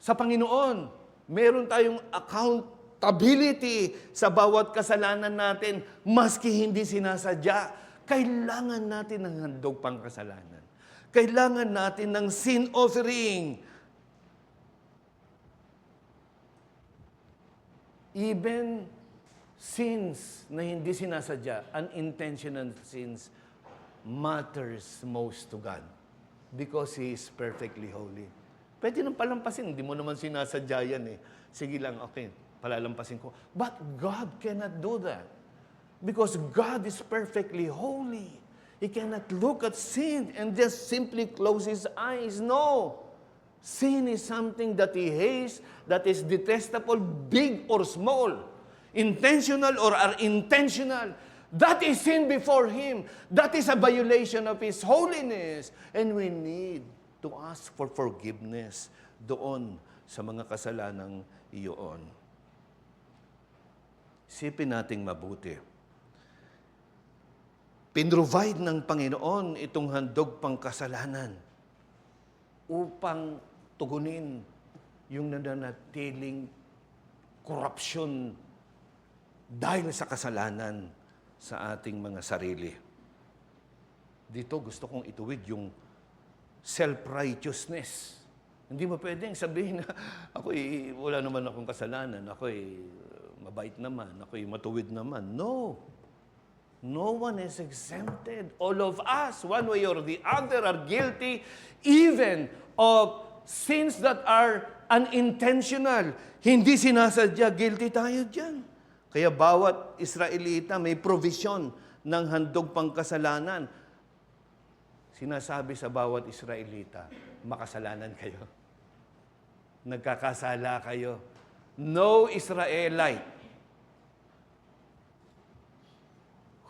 sa Panginoon, meron tayong accountability sa bawat kasalanan natin, maski hindi sinasadya. Kailangan natin ng handog pangkasalanan. Kailangan natin ng sin offering. Even sins na hindi sinasadya, unintentional sins, matters most to God because He is perfectly holy. Pwede nang palampasin, hindi mo naman sinasadya yan eh. Sige lang, okay, palalampasin ko. But God cannot do that. Because God is perfectly holy. He cannot look at sin and just simply close his eyes. No. Sin is something that he hates, that is detestable, big or small, intentional or unintentional. That is sin before him. That is a violation of his holiness. And we need to ask for forgiveness doon sa mga kasalanang iyon. Isipin nating mabuti. Pinrovide ng Panginoon itong handog pang kasalanan upang tugunin yung nananatiling korupsyon dahil sa kasalanan sa ating mga sarili. Dito gusto kong ituwid yung self-righteousness. Hindi mo pwedeng sabihin na ako'y wala naman akong kasalanan, ako'y mabait naman, ako'y matuwid naman. No. No one is exempted. All of us, one way or the other, are guilty even of sins that are unintentional. Hindi sinasadya, guilty tayo dyan. Kaya bawat Israelita may provision ng handog pang kasalanan. Sinasabi sa bawat Israelita, makasalanan kayo. Nagkakasala kayo. No Israelite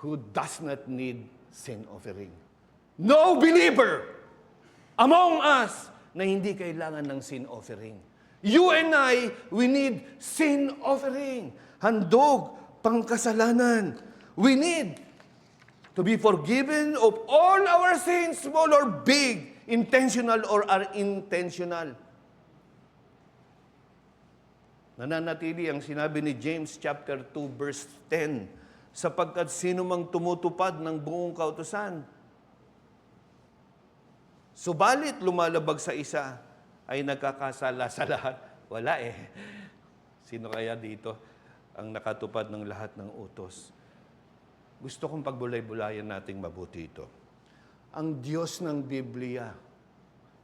who does not need sin offering. No believer among us na hindi kailangan ng sin offering. You and I, we need sin offering. Handog, pangkasalanan. We need to be forgiven of all our sins, small or big, intentional or unintentional. Nananatili ang sinabi ni James chapter 2 verse 10, sapagkat sino mang tumutupad ng buong kautusan, subalit lumalabag sa isa, ay nagkakasala sa lahat. Wala eh. Sino kaya dito ang nakatupad ng lahat ng utos? Gusto kong pagbulay-bulayan nating mabuti ito. Ang Diyos ng Biblia,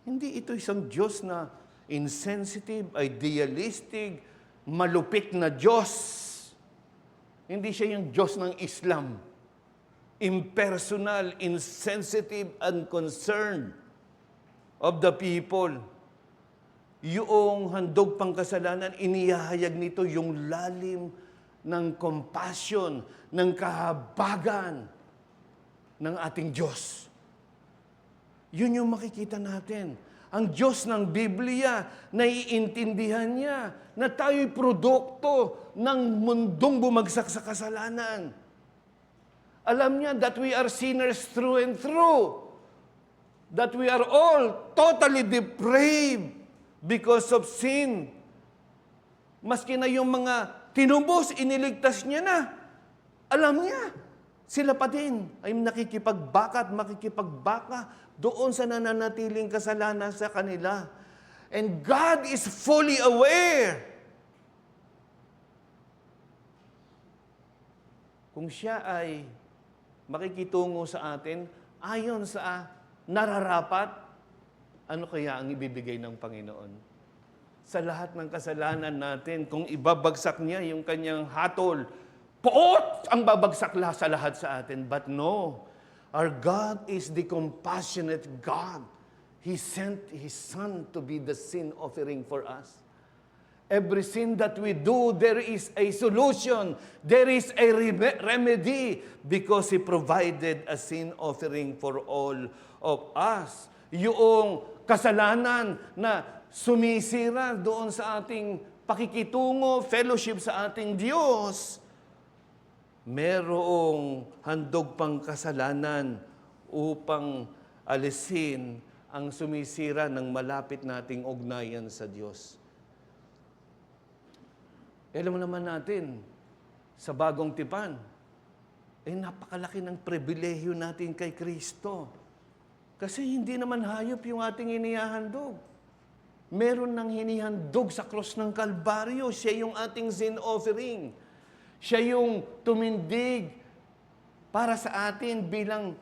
hindi ito isang Diyos na insensitive, idealistic, malupit na Diyos. Hindi siya yung Diyos ng Islam. Impersonal, insensitive, unconcerned of the people. Yung handog pang kasalanan, inihahayag nito yung lalim ng compassion, ng kahabagan ng ating Diyos. Yun yung makikita natin. Ang Diyos ng Biblia, naiintindihan niya na tayo'y produkto ng mundong bumagsak sa kasalanan. Alam niya that we are sinners through and through. That we are all totally depraved because of sin. Maski na yung mga tinubos, iniligtas niya na. Alam niya, sila pa din ay nakikipagbaka at makikipagbaka doon sa nananatiling kasalanan sa kanila. And God is fully aware. Kung siya ay makikitungo sa atin, ayon sa nararapat, ano kaya ang ibibigay ng Panginoon? Sa lahat ng kasalanan natin, kung ibabagsak niya yung kanyang hatol, poot ang babagsak sa lahat sa atin. But no, our God is the compassionate God. He sent His Son to be the sin offering for us. Every sin that we do, there is a solution. There is a remedy because He provided a sin offering for all of us. Yung kasalanan na sumisira doon sa ating pakikitungo, fellowship sa ating Diyos, merong handog pang kasalanan upang alisin ang sumisira ng malapit nating ugnayan sa Diyos. Alam mo naman natin, sa bagong tipan, napakalaki ng pribilehyo natin kay Kristo. Kasi hindi naman hayop yung ating inihahandog. Meron nang hinihandog sa cross ng Kalbaryo. Siya yung ating sin offering. Siya yung tumindig para sa atin bilang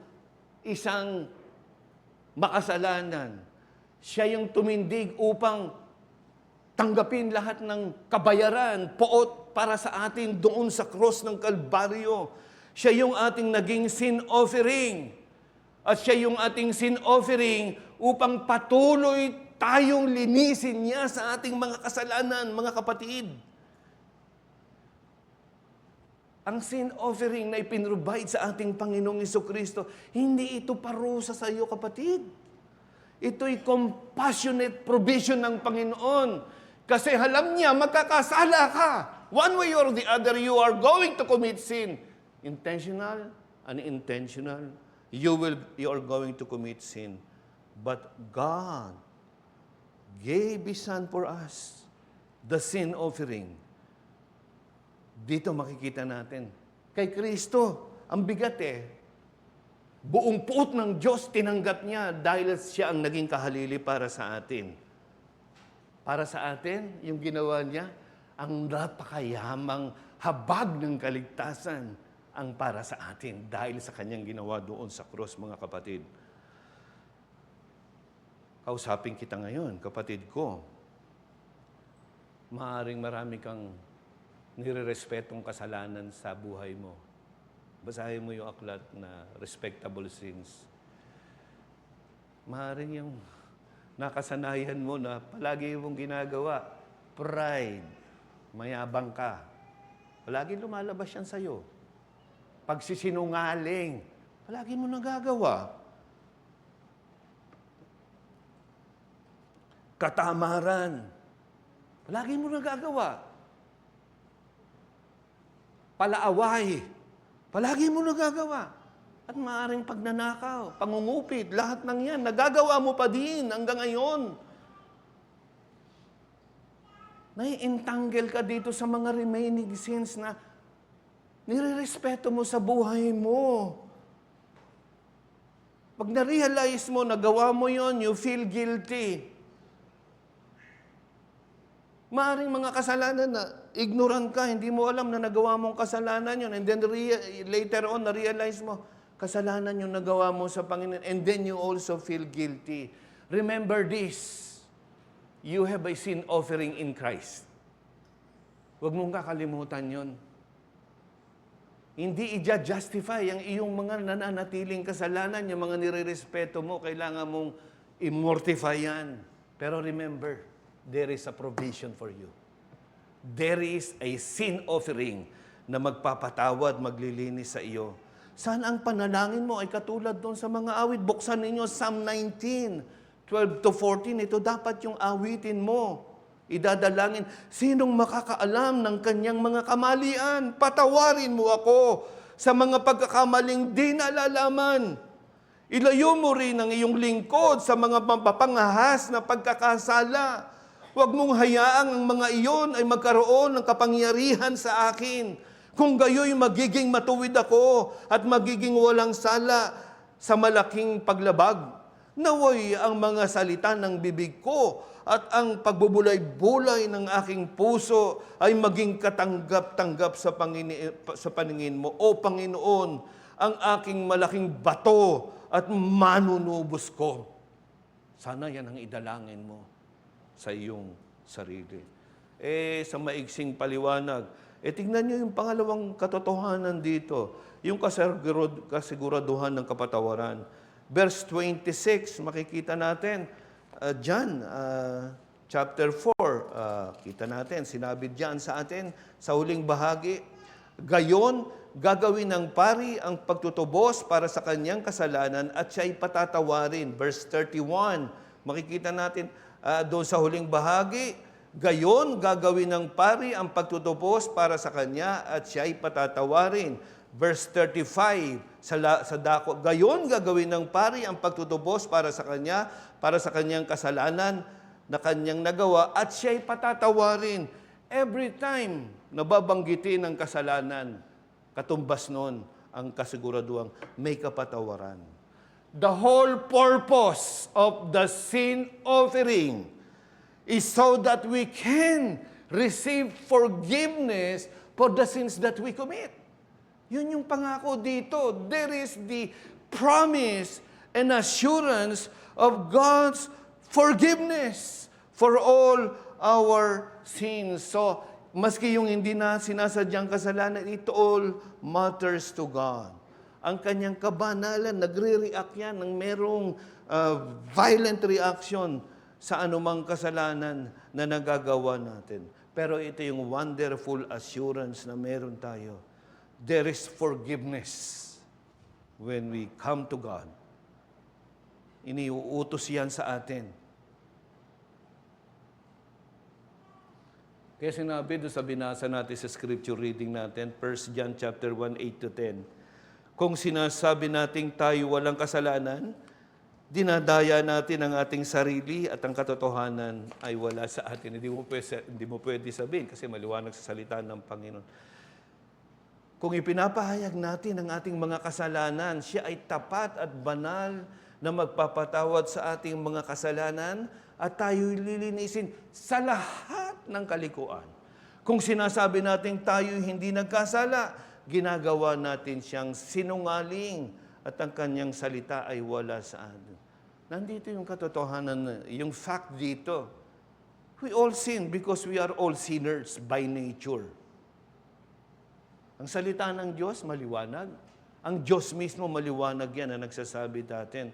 isang makasalanan. Siya yung tumindig upang tanggapin lahat ng kabayaran, poot para sa atin doon sa cross ng Kalbaryo. Siya yung ating naging sin offering. At siya yung ating sin offering upang patuloy tayong linisin niya sa ating mga kasalanan, mga kapatid. Ang sin offering na ipinrovide sa ating Panginoong Jesucristo, hindi ito parusa sa iyo, kapatid. Ito'y compassionate provision ng Panginoon. Kasi alam niya, magkakasala ka. One way or the other, you are going to commit sin. Intentional, unintentional, you are going to commit sin. But God gave His Son for us, the sin offering. Dito makikita natin, kay Kristo, ang bigat buong puot ng Diyos tinanggap niya dahil siya ang naging kahalili para sa atin. Para sa atin, yung ginawa niya, ang napakayamang habag ng kaligtasan ang para sa atin dahil sa kanyang ginawa doon sa krus, mga kapatid. Kausapin kita ngayon, kapatid ko. Maaring marami kang nirerespetong kasalanan sa buhay mo. Basahin mo yung aklat na respectable sins. Maaring yung nakasanayan mo na palagi mong ginagawa, pride, mayabang ka. Palagi lumalabas yan sa'yo. Pagsisinungaling, palagi mo nagagawa. Katamaran, palagi mo nagagawa. Palaaway, palagi mo nagagawa. At maaaring pagnanakaw, pangungupit, lahat ng yan, nagagawa mo pa din hanggang ngayon. Nai-entangle ka dito sa mga remaining sins na nirerespeto mo sa buhay mo. Pag na-realize mo, nagawa mo yon, you feel guilty. Maaring mga kasalanan na ignorant ka, hindi mo alam na nagawa mong kasalanan yun. And then later on, na-realize mo, kasalanan yung nagawa mo sa Panginoon. And then you also feel guilty. Remember this, you have a sin offering in Christ. Huwag mong kakalimutan yun. Hindi i-justify ang iyong mga nananatiling kasalanan, yung mga nirerespeto mo, kailangan mong immortify yan. Pero remember, there is a provision for you. There is a sin offering na magpapatawad, maglilinis sa iyo. Sana ang panalangin mo ay katulad doon sa mga awit. Buksan ninyo Psalm 19, 12 to 14. Ito dapat yung awitin mo. Idadalangin, sinong makakaalam ng kanyang mga kamalian? Patawarin mo ako sa mga pagkakamaling di nalalaman. Ilayo mo rin ang iyong lingkod sa mga mapapangahas na pagkakasala. Huwag mong hayaang ang mga iyon ay magkaroon ng kapangyarihan sa akin. Kung gayo'y magiging matuwid ako at magiging walang sala sa malaking paglabag. Naway ang mga salita ng bibig ko at ang pagbubulay-bulay ng aking puso ay maging katanggap-tanggap sa paningin mo. O Panginoon, ang aking malaking bato at manunubos ko. Sana yan ang idalangin mo sa iyong sarili. Sa maigsing paliwanag, tingnan nyo yung pangalawang katotohanan dito, yung kasiguraduhan ng kapatawaran. Verse 26, makikita natin, John, chapter 4, kita natin, sinabi diyan sa atin, sa huling bahagi, gayon, gagawin ng pari ang pagtutubos para sa kanyang kasalanan at siya'y patatawarin. Verse 31, makikita natin, doon sa huling bahagi, gayon gagawin ng pari ang pagtutubos para sa kanya at siya'y patatawarin. Verse 35, sa dako, gayon gagawin ng pari ang pagtutubos para sa kanya, para sa kanyang kasalanan na kanyang nagawa at siya'y patatawarin. Every time nababanggitin ang kasalanan, katumbas nun ang kasiguraduang may kapatawaran. The whole purpose of the sin offering is so that we can receive forgiveness for the sins that we commit. Yun yung pangako dito. There is the promise and assurance of God's forgiveness for all our sins. So, Maski yung hindi na sinasadyang kasalanan, it all matters to God. Ang kanyang kabanalan, nagre-react yan ng merong violent reaction sa anumang kasalanan na nagagawa natin. Pero ito yung wonderful assurance na meron tayo. There is forgiveness when we come to God. Iniuutos yan sa atin. Kaya sinabi doon sa binasa natin sa scripture reading natin, 1 John chapter 1, 8 to 10, kung sinasabi nating tayo walang kasalanan, dinadaya natin ang ating sarili at ang katotohanan ay wala sa atin. Hindi mo pwede sabihin kasi maliwanag sa salita ng Panginoon. Kung ipinapahayag natin ang ating mga kasalanan, siya ay tapat at banal na magpapatawad sa ating mga kasalanan at tayo'y lilinisin sa lahat ng kalikuan. Kung sinasabi natin tayo'y hindi nagkasala, ginagawa natin siyang sinungaling at ang kanyang salita ay wala sa atin. Nandito yung katotohanan, yung fact dito. We all sin because we are all sinners by nature. Ang salita ng Diyos, maliwanag. Ang Diyos mismo, maliwanag yan na nagsasabi natin,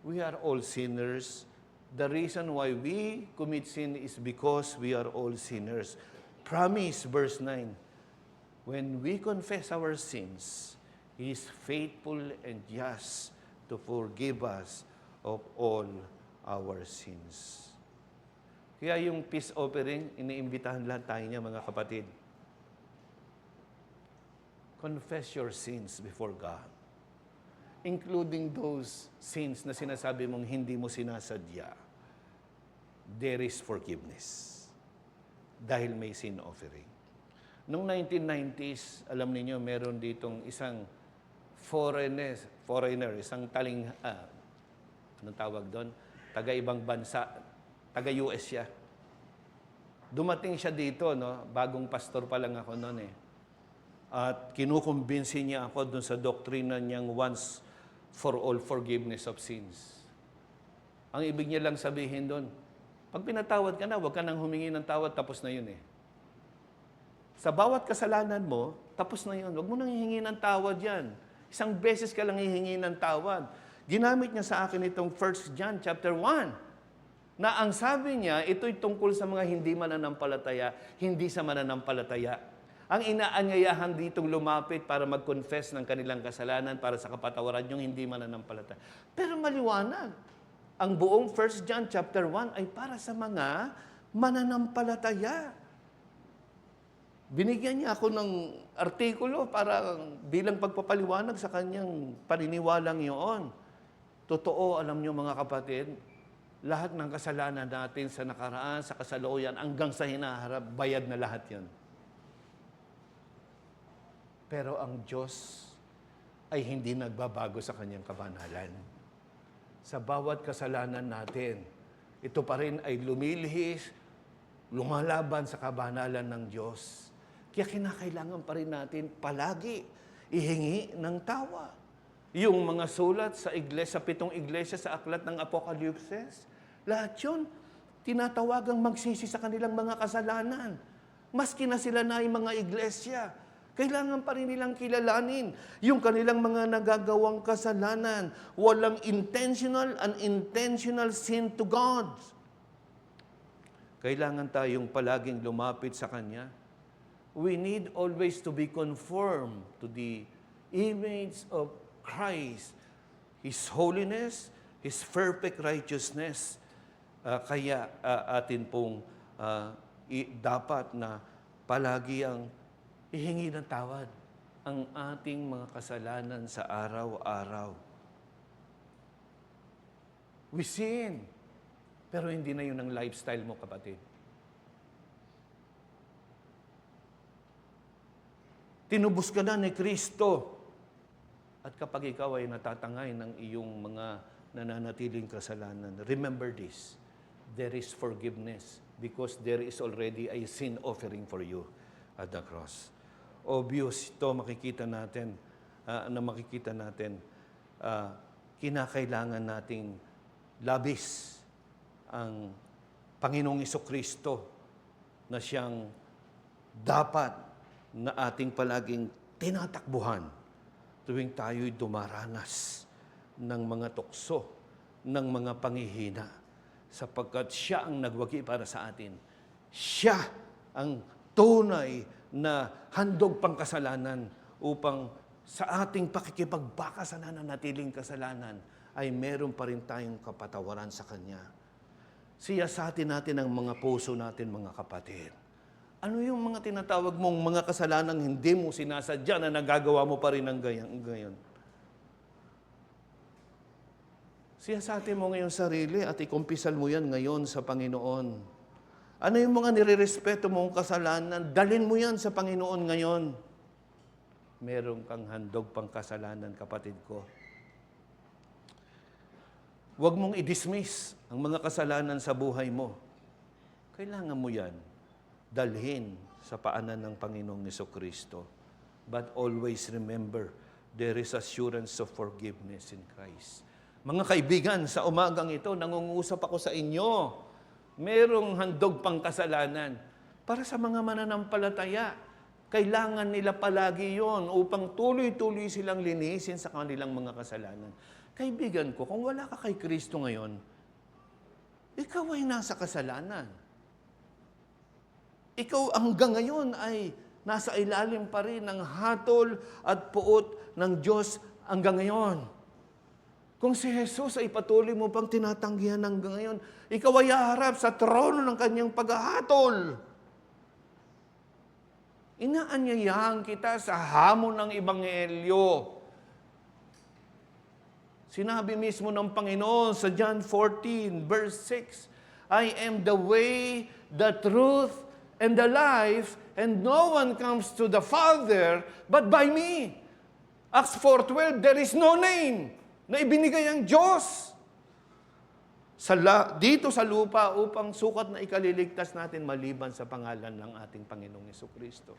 we are all sinners. The reason why we commit sin is because we are all sinners. Promise, verse 9, when we confess our sins, He is faithful and just to forgive us of all our sins. Kaya yung peace offering, iniimbitahan lahat tayo niya, mga kapatid. Confess your sins before God, including those sins na sinasabi mong hindi mo sinasadya. There is forgiveness dahil may sin offering. Noong 1990s, alam niyo meron ditong isang foreigner, isang anong tawag doon? Taga-ibang bansa, taga-US siya. Dumating siya dito, no? Bagong pastor pa lang ako noon eh. At kinukumbinsi niya ako doon sa doktrina niyang once for all forgiveness of sins. Ang ibig niya lang sabihin doon, pag pinatawad ka na, huwag ka nang humingi ng tawad, tapos na yun eh. Sa bawat kasalanan mo, tapos na yun. Huwag mo nang hihingi ng tawad yan. Isang beses ka lang hihingi ng tawad. Ginamit niya sa akin itong 1 John chapter 1, na ang sabi niya, ito'y tungkol sa mga hindi mananampalataya, hindi sa mananampalataya. Ang inaanyayahan ditong lumapit para mag-confess ng kanilang kasalanan para sa kapatawaran yung hindi mananampalataya. Pero maliwanag, ang buong 1 John chapter 1 ay para sa mga mananampalataya. Binigyan niya ako ng artikulo para bilang pagpapaliwanag sa kanyang paniniwalang iyon. Totoo, alam niyo mga kapatid, lahat ng kasalanan natin sa nakaraan, sa kasalukuyan, hanggang sa hinaharap, bayad na lahat yon. Pero ang Diyos ay hindi nagbabago sa kanyang kabanalan. Sa bawat kasalanan natin, ito pa rin ay lumilihis, lumalaban sa kabanalan ng Diyos. Kaya kinakailangan pa rin natin palagi ihingi ng tawa. Yung mga sulat sa iglesia, sa 7 iglesia sa aklat ng Apokalipsis, lahat yun, tinatawagang magsisi sa kanilang mga kasalanan. Maski na sila na ay mga iglesia, kailangan pa rin nilang kilalanin yung kanilang mga nagagawang kasalanan. Walang intentional, unintentional sin to God. Kailangan tayong palaging lumapit sa Kanya. We need always to be conformed to the image of Christ, His holiness, His perfect righteousness. Kaya atin pong dapat na palagi ang ihingi ng tawad ang ating mga kasalanan sa araw-araw. We sin, pero hindi na yun ang lifestyle mo, kapatid. Tinubos ka na ni Kristo. At kapag ikaw ay natatangay ng iyong mga nananatiling kasalanan, remember this, there is forgiveness because there is already a sin offering for you at the cross. Obvious ito, makikita natin, kinakailangan nating labis ang Panginoong Jesucristo na siyang dapat na ating palaging tinatakbuhan tuwing tayo'y dumaranas ng mga tukso, ng mga panghihina, sapagkat siya ang nagwagi para sa atin. Siya ang tunay na handog pangkasalanan upang sa ating pakikipagbaka sa nananatiling kasalanan ay meron pa rin tayong kapatawaran sa Kanya. Siyasatin natin ang mga puso natin, mga kapatid. Ano yung mga tinatawag mong mga kasalanang hindi mo sinasadya na nagagawa mo pa rin ng gayon? Siyasatin mo ngayon sarili at ikumpisal mo yan ngayon sa Panginoon. Ano yung mga nirerespeto mong kasalanan? Dalin mo yan sa Panginoon ngayon. Meron kang handog pang kasalanan, kapatid ko. Huwag mong i-dismiss ang mga kasalanan sa buhay mo. Kailangan mo yan dalhin sa paanan ng Panginoong Jesucristo. But always remember, there is assurance of forgiveness in Christ. Mga kaibigan, sa umagang ito, nangungusap ako sa inyo. Merong handog pang kasalanan. Para sa mga mananampalataya, kailangan nila palagi yon upang tuloy-tuloy silang linisin sa kanilang mga kasalanan. Kaibigan ko, kung wala ka kay Kristo ngayon, ikaw ay nasa kasalanan. Ikaw hanggang ngayon ay nasa ilalim pa rin ng hatol at puot ng Diyos hanggang ngayon. Kung si Jesus ay patuloy mo pang tinatanggihan hanggang ngayon, ikaw ay haharap sa trono ng kanyang paghahatol. Inaanyayahan kita sa hamon ng Ebanghelyo. Sinabi mismo ng Panginoon sa John 14, verse 6, I am the way, the truth, and the life, and no one comes to the Father but by me. Acts 4:12, there is no name na ibinigay ang Diyos dito sa lupa upang sukat na ikaliligtas natin maliban sa pangalan ng ating Panginoong Jesucristo.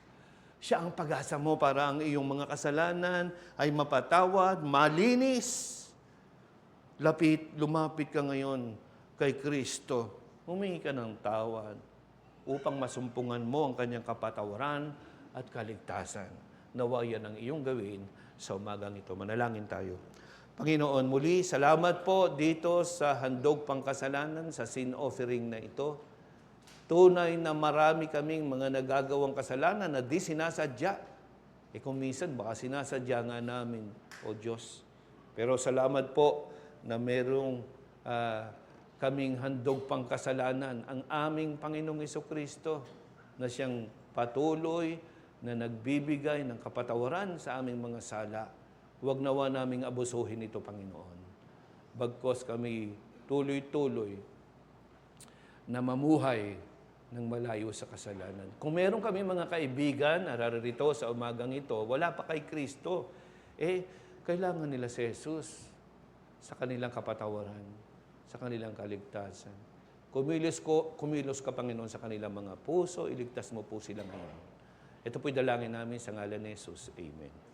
Siya ang pag-asa mo para ang iyong mga kasalanan ay mapatawad, malinis. Lumapit ka ngayon kay Kristo. Humingi ka ng tawad upang masumpungan mo ang kanyang kapatawaran at kaligtasan. Nawa yan ang iyong gawin sa umagang ito. Manalangin tayo. Panginoon, muli, salamat po dito sa handog pangkasalanan, sa sin offering na ito. Tunay na marami kaming mga nagagawang kasalanan na di sinasadya. Kung minsan, baka sinasadya nga namin, O Diyos. Pero salamat po na merong kaming handog pang kasalanan, ang aming Panginoong Jesucristo na siyang patuloy na nagbibigay ng kapatawaran sa aming mga sala. Huwag nawa naming abusuhin ito, Panginoon. Bagkos kami tuloy-tuloy na mamuhay ng malayo sa kasalanan. Kung meron kami mga kaibigan na nararito sa umagang ito, wala pa kay Kristo, kailangan nila si Jesus sa kanilang kapatawaran, sa kanilang kaligtasan. Kumilos ka, Panginoon, sa kanilang mga puso, iligtas mo po sila ngayon. Ito po'y dalangin namin sa ngalan ni Jesus. Amen.